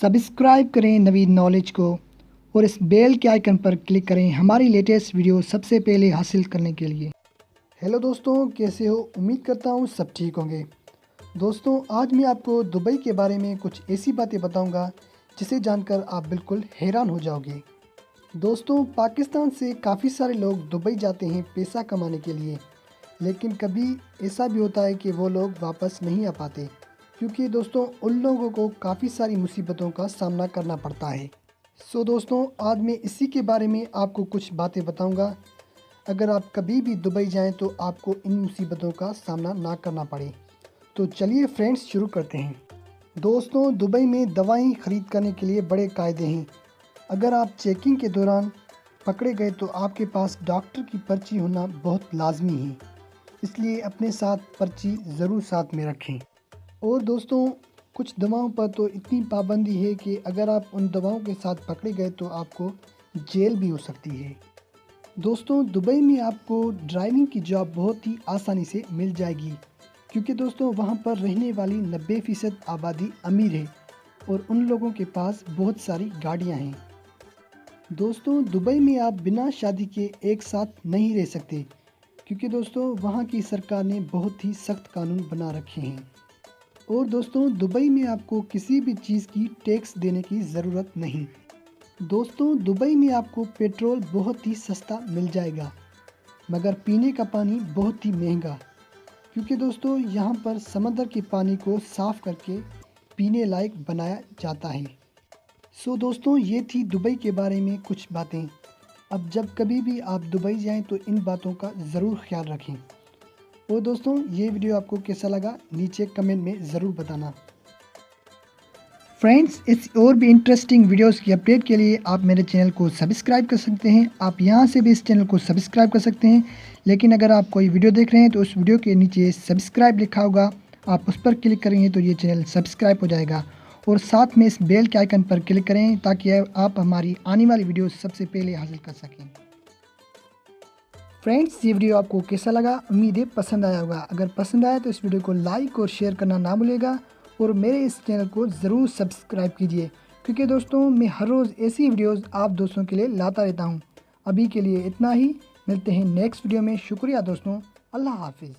Subscribe करें नवीन knowledge को और इस बेल के आइकन पर क्लिक करें हमारी लेटेस्ट वीडियो सबसे पहले हासिल करने के लिए। हेलो दोस्तों, कैसे हो? उम्मीद करता हूँ सब ठीक होंगे। दोस्तों, आज मैं आपको दुबई के बारे में कुछ ऐसी बातें बताऊंगा जिसे जानकर आप बिल्कुल हैरान हो जाओगे। दोस्तों, पाकिस्तान से काफ़ी सारे लोग दुबई जाते हैं पैसा कमाने के लिए, लेकिन कभी ऐसा भी होता है कि वो लोग वापस नहीं आ पाते, क्योंकि दोस्तों उन लोगों को काफ़ी सारी मुसीबतों का सामना करना पड़ता है। दोस्तों, आज मैं इसी के बारे में आपको कुछ बातें बताऊंगा। अगर आप कभी भी दुबई जाएं तो आपको इन मुसीबतों का सामना ना करना पड़े। तो चलिए फ्रेंड्स, शुरू करते हैं। दोस्तों, दुबई में दवाएं खरीद करने के लिए बड़े कायदे हैं। अगर आप चेकिंग के दौरान पकड़े गए तो आपके पास डॉक्टर की पर्ची होना बहुत लाजमी है, इसलिए अपने साथ पर्ची ज़रूर साथ में रखें। और दोस्तों, कुछ दवाओं पर तो इतनी पाबंदी है कि अगर आप उन दवाओं के साथ पकड़े गए तो आपको जेल भी हो सकती है। दोस्तों, दुबई में आपको ड्राइविंग की जॉब बहुत ही आसानी से मिल जाएगी, क्योंकि दोस्तों वहां पर रहने वाली 90% आबादी अमीर है और उन लोगों के पास बहुत सारी गाड़ियां हैं। दोस्तों, दुबई में आप बिना शादी के एक साथ नहीं रह सकते, क्योंकि दोस्तों वहां की सरकार ने बहुत ही सख्त कानून बना रखे हैं। और दोस्तों, दुबई में आपको किसी भी चीज़ की टैक्स देने की ज़रूरत नहीं। दोस्तों, दुबई में आपको पेट्रोल बहुत ही सस्ता मिल जाएगा, मगर पीने का पानी बहुत ही महंगा, क्योंकि दोस्तों यहाँ पर समंदर के पानी को साफ़ करके पीने लायक बनाया जाता है। दोस्तों, ये थी दुबई के बारे में कुछ बातें। अब जब कभी भी आप दुबई जाएं तो इन बातों का ज़रूर ख्याल रखें। और दोस्तों, ये वीडियो आपको कैसा लगा नीचे कमेंट में ज़रूर बताना। फ्रेंड्स, इस और भी इंटरेस्टिंग वीडियोस की अपडेट के लिए आप मेरे चैनल को सब्सक्राइब कर सकते हैं। आप यहां से भी इस चैनल को सब्सक्राइब कर सकते हैं, लेकिन अगर आप कोई वीडियो देख रहे हैं तो उस वीडियो के नीचे सब्सक्राइब लिखा होगा, आप उस पर क्लिक करेंगे तो ये चैनल सब्सक्राइब हो जाएगा। और साथ में इस बेल के आइकन पर क्लिक करें ताकि आप हमारी आने वाली वीडियो सबसे पहले हासिल कर सकें। फ्रेंड्स, ये वीडियो आपको कैसा लगा? उम्मीद है पसंद आया होगा। अगर पसंद आया तो इस वीडियो को लाइक और शेयर करना ना भूलिएगा और मेरे इस चैनल को ज़रूर सब्सक्राइब कीजिए, क्योंकि दोस्तों मैं हर रोज़ ऐसी वीडियोस आप दोस्तों के लिए लाता रहता हूँ। अभी के लिए इतना ही, मिलते हैं नेक्स्ट वीडियो में। शुक्रिया दोस्तों, अल्लाह हाफिज़।